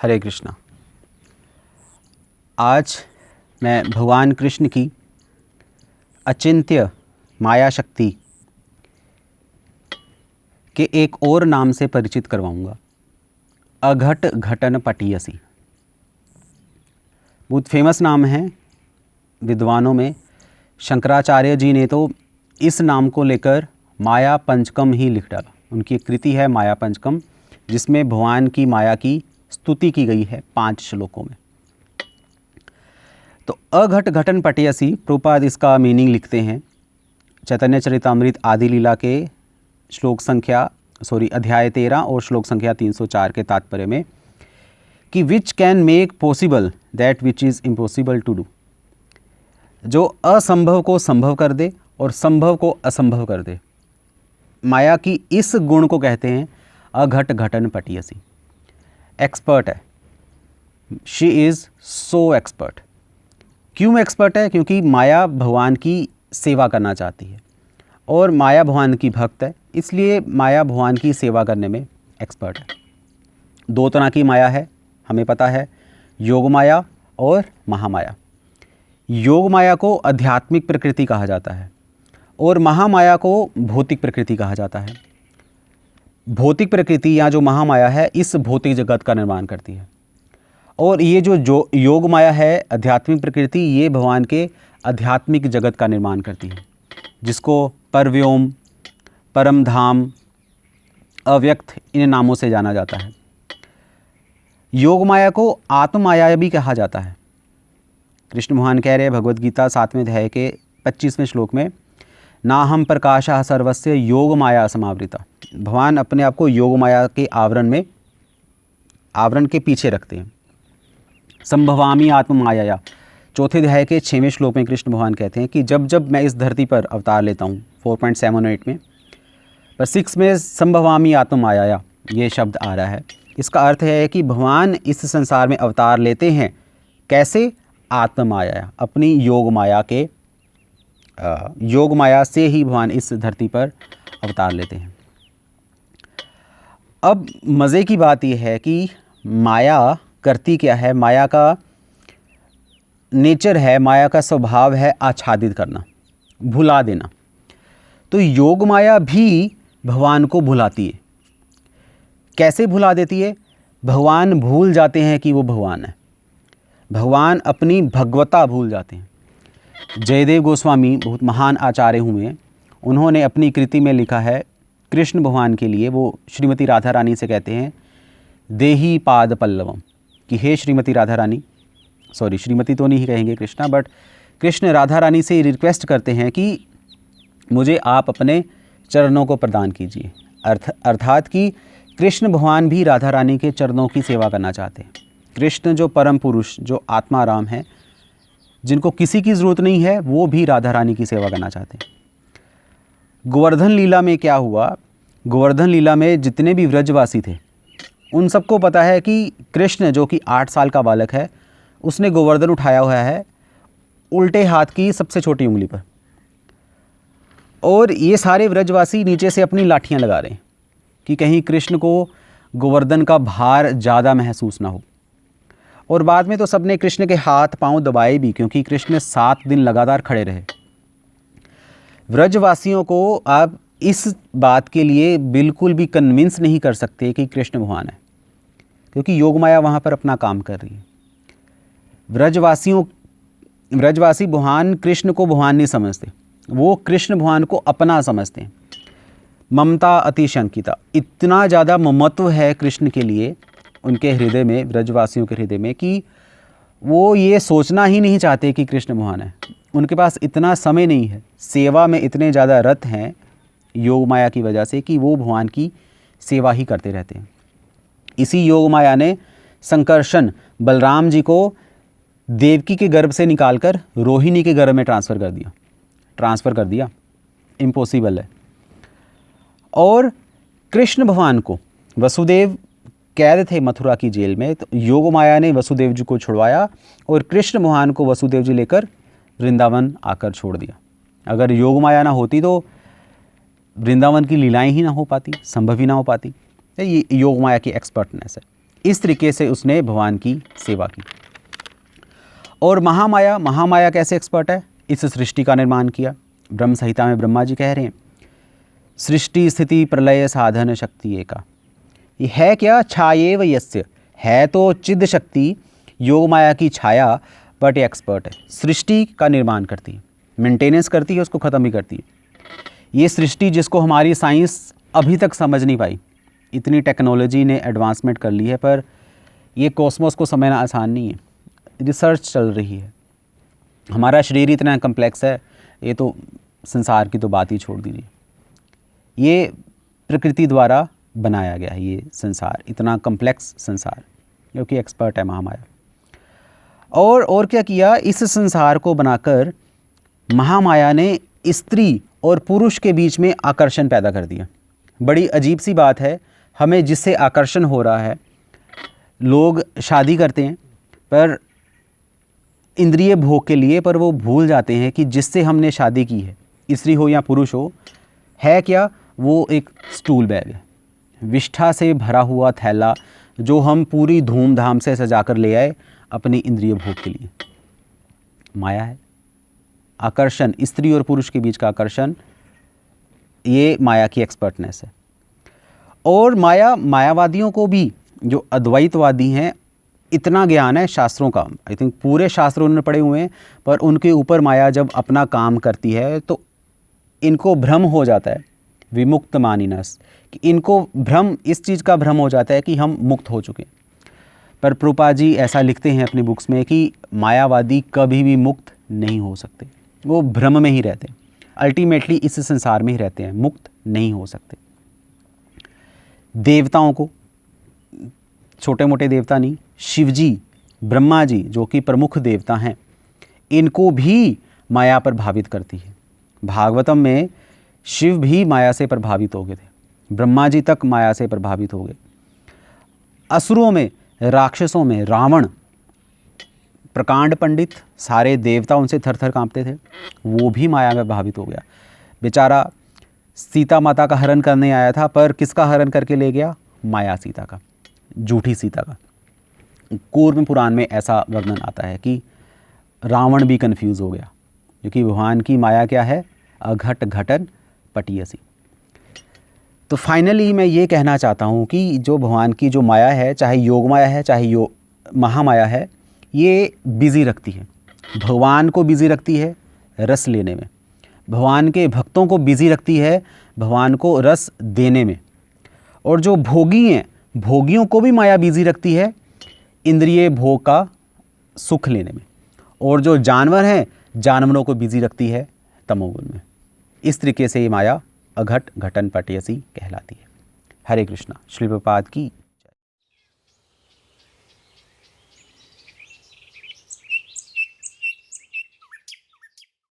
हरे कृष्णा। आज मैं भगवान कृष्ण की अचिंत्य माया शक्ति के एक और नाम से परिचित करवाऊंगा, अघट घटन पटीयसी। बहुत फेमस नाम है विद्वानों में। शंकराचार्य जी ने तो इस नाम को लेकर माया पंचकम ही लिख डाला। उनकी एक कृति है माया पंचकम, जिसमें भगवान की माया की स्तुति की गई है 5 श्लोकों में। तो अघट घटन पटीयसी, प्रभुपाद इसका मीनिंग लिखते हैं चैतन्य चरितामृत आदि लीला के अध्याय 13 और श्लोक संख्या 304 के तात्पर्य में कि which can make possible that which is impossible to do. जो असंभव को संभव कर दे और संभव को असंभव कर दे। माया की इस गुण को कहते हैं अघट घटन पटीयसी। एक्सपर्ट है, शी इज़ सो एक्सपर्ट। क्यों एक्सपर्ट है? क्योंकि माया भगवान की सेवा करना चाहती है और माया भगवान की भक्त है, इसलिए माया भगवान की सेवा करने में एक्सपर्ट है। 2 तरह की माया है, हमें पता है, योग माया और महामाया। योग माया को आध्यात्मिक प्रकृति कहा जाता है और महामाया को भौतिक प्रकृति कहा जाता है। भौतिक प्रकृति या जो महामाया है इस भौतिक जगत का निर्माण करती है, और ये जो योग माया है आध्यात्मिक प्रकृति, ये भगवान के आध्यात्मिक जगत का निर्माण करती है, जिसको परव्योम, परम धाम, अव्यक्त इन नामों से जाना जाता है। योग माया को आत्म माया भी कहा जाता है। कृष्ण भगवान कह रहे हैं भगवद गीता 7वें अध्याय के 25वें श्लोक में, ना हम प्रकाशः सर्वस्य योग माया समावृता। भगवान अपने आप को योग माया के आवरण के पीछे रखते हैं। संभवामी आत्म माया, 4थे अध्याय के 6वें श्लोक में कृष्ण भगवान कहते हैं कि जब जब मैं इस धरती पर अवतार लेता हूँ, 4.7 और 8 में, पर 6 में संभवामी आत्म माया ये शब्द आ रहा है। इसका अर्थ है कि भगवान इस संसार में अवतार लेते हैं कैसे? आत्म माया, अपनी योग माया से ही भगवान इस धरती पर अवतार लेते हैं। अब मज़े की बात यह है कि माया करती क्या है? माया का नेचर है, माया का स्वभाव है आच्छादित करना, भुला देना। तो योग माया भी भगवान को भुलाती है। कैसे भुला देती है? भगवान भूल जाते हैं कि वो भगवान है। भगवान अपनी भगवता भूल जाते हैं। जयदेव गोस्वामी बहुत महान आचार्य हुए, उन्होंने अपनी कृति में लिखा है कृष्ण भगवान के लिए। वो श्रीमती राधा रानी से कहते हैं देही पाद पल्लवम, कि हे श्रीमती राधा रानी, श्रीमती तो नहीं कहेंगे कृष्णा, बट कृष्ण राधा रानी से रिक्वेस्ट करते हैं कि मुझे आप अपने चरणों को प्रदान कीजिए। अर्थात कि कृष्ण भगवान भी राधा रानी के चरणों की सेवा करना चाहते हैं। कृष्ण जो परम पुरुष, जो आत्मा राम है, जिनको किसी की ज़रूरत नहीं है, वो भी राधा रानी की सेवा करना चाहते हैं। गोवर्धन लीला में क्या हुआ? गोवर्धन लीला में जितने भी व्रजवासी थे उन सबको पता है कि कृष्ण जो कि 8 साल का बालक है, उसने गोवर्धन उठाया हुआ है उल्टे हाथ की सबसे छोटी उंगली पर, और ये सारे व्रजवासी नीचे से अपनी लाठियां लगा रहे हैं कि कहीं कृष्ण को गोवर्धन का भार ज़्यादा महसूस ना हो। और बाद में तो सबने कृष्ण के हाथ पांव दबाए भी, क्योंकि कृष्ण 7 दिन लगातार खड़े रहे। व्रजवासियों को आप इस बात के लिए बिल्कुल भी कन्विंस नहीं कर सकते कि कृष्ण भगवान है, क्योंकि योग माया वहाँ पर अपना काम कर रही है। व्रजवासी भगवान कृष्ण को भगवान नहीं समझते, वो कृष्ण भगवान को अपना समझते हैं। ममता अतिशंकिता, इतना ज़्यादा ममत्व है कृष्ण के लिए उनके हृदय में, व्रजवासियों के हृदय में, कि वो ये सोचना ही नहीं चाहते कि कृष्ण भगवान है। उनके पास इतना समय नहीं है, सेवा में इतने ज़्यादा रत हैं योग माया की वजह से कि वो भगवान की सेवा ही करते रहते हैं। इसी योग माया ने संकर्षण बलराम जी को देवकी के गर्भ से निकालकर रोहिणी के गर्भ में ट्रांसफ़र कर दिया। इम्पॉसिबल है। और कृष्ण भगवान को वसुदेव कैद थे मथुरा की जेल में, तो योग माया ने वसुदेव जी को छुड़वाया और कृष्ण भगवान को वसुदेव जी लेकर वृंदावन आकर छोड़ दिया। अगर योग माया ना होती तो वृंदावन की लीलाएं ही ना हो पाती, संभव ही ना हो पाती। ये योग माया की एक्सपर्टनेस है। इस तरीके से उसने भगवान की सेवा की। और महामाया कैसे एक्सपर्ट है? इस सृष्टि का निर्माण किया। ब्रह्म संहिता में ब्रह्मा जी कह रहे हैं, सृष्टि स्थिति प्रलय साधन शक्ति एका। ये है क्या? छायेव यस्य, है तो चिद शक्ति योग माया की छाया, बट ये एक्सपर्ट है। सृष्टि का निर्माण करती है, मेंटेनेंस करती है, उसको ख़त्म भी करती है। ये सृष्टि जिसको हमारी साइंस अभी तक समझ नहीं पाई, इतनी टेक्नोलॉजी ने एडवांसमेंट कर ली है, पर ये कॉस्मोस को समझना आसान नहीं है। रिसर्च चल रही है। हमारा शरीर इतना कम्प्लेक्स है, ये तो संसार की तो बात ही छोड़ दीजिए। ये प्रकृति द्वारा बनाया गया है, ये संसार इतना कम्प्लेक्स संसार, क्योंकि एक्सपर्ट है महामाया। और क्या किया? इस संसार को बनाकर महामाया ने स्त्री और पुरुष के बीच में आकर्षण पैदा कर दिया। बड़ी अजीब सी बात है, हमें जिससे आकर्षण हो रहा है, लोग शादी करते हैं पर इंद्रिय भोग के लिए, पर वो भूल जाते हैं कि जिससे हमने शादी की है, स्त्री हो या पुरुष हो, है क्या? वो एक स्टूल बैग है, विष्ठा से भरा हुआ थैला जो हम पूरी धूमधाम से सजाकर ले आए अपनी इंद्रिय भोग के लिए। माया है। आकर्षण, स्त्री और पुरुष के बीच का आकर्षण, ये माया की एक्सपर्टनेस है। और मायावादियों को भी, जो अद्वैतवादी हैं, इतना ज्ञान है शास्त्रों का, आई थिंक पूरे शास्त्र उन्होंने पढ़े हुए हैं, पर उनके ऊपर माया जब अपना काम करती है तो इनको भ्रम हो जाता है, विमुक्त मानिनस, कि इनको भ्रम, इस चीज़ का भ्रम हो जाता है कि हम मुक्त हो चुके हैं। पर प्रभुपाद जी ऐसा लिखते हैं अपनी बुक्स में कि मायावादी कभी भी मुक्त नहीं हो सकते, वो भ्रम में ही रहते हैं, अल्टीमेटली इस संसार में ही रहते हैं, मुक्त नहीं हो सकते। देवताओं को, छोटे मोटे देवता नहीं, शिव जी, ब्रह्मा जी जो कि प्रमुख देवता हैं, इनको भी माया प्रभावित करती है। भागवतम में शिव भी माया से प्रभावित हो गए थे, ब्रह्मा जी तक माया से प्रभावित हो गए। असुरों में, राक्षसों में रावण, प्रकांड पंडित, सारे देवता उनसे थर थर कांपते थे, वो भी माया में प्रभावित हो गया। बेचारा सीता माता का हरण करने आया था, पर किसका हरण करके ले गया? माया सीता का, झूठी सीता का। कूर्म पुराण में ऐसा वर्णन आता है कि रावण भी कंफ्यूज हो गया, क्योंकि भगवान की माया क्या है? अघट घटन पटियसी। तो फाइनली मैं ये कहना चाहता हूँ कि जो भगवान की जो माया है, चाहे योग माया है, चाहे महामाया है, ये बिज़ी रखती है। भगवान को बिज़ी रखती है रस लेने में, भगवान के भक्तों को बिज़ी रखती है भगवान को रस देने में। और जो भोगी हैं, भोगियों को भी माया बिज़ी रखती है इंद्रिय भोग का सुख लेने में। और जो जानवर हैं, जानवरों को बिज़ी रखती है तमोगुण में। इस तरीके से ये माया अघट घटन पटियसी कहलाती है। हरे कृष्णा। श्री प्रभुपाद की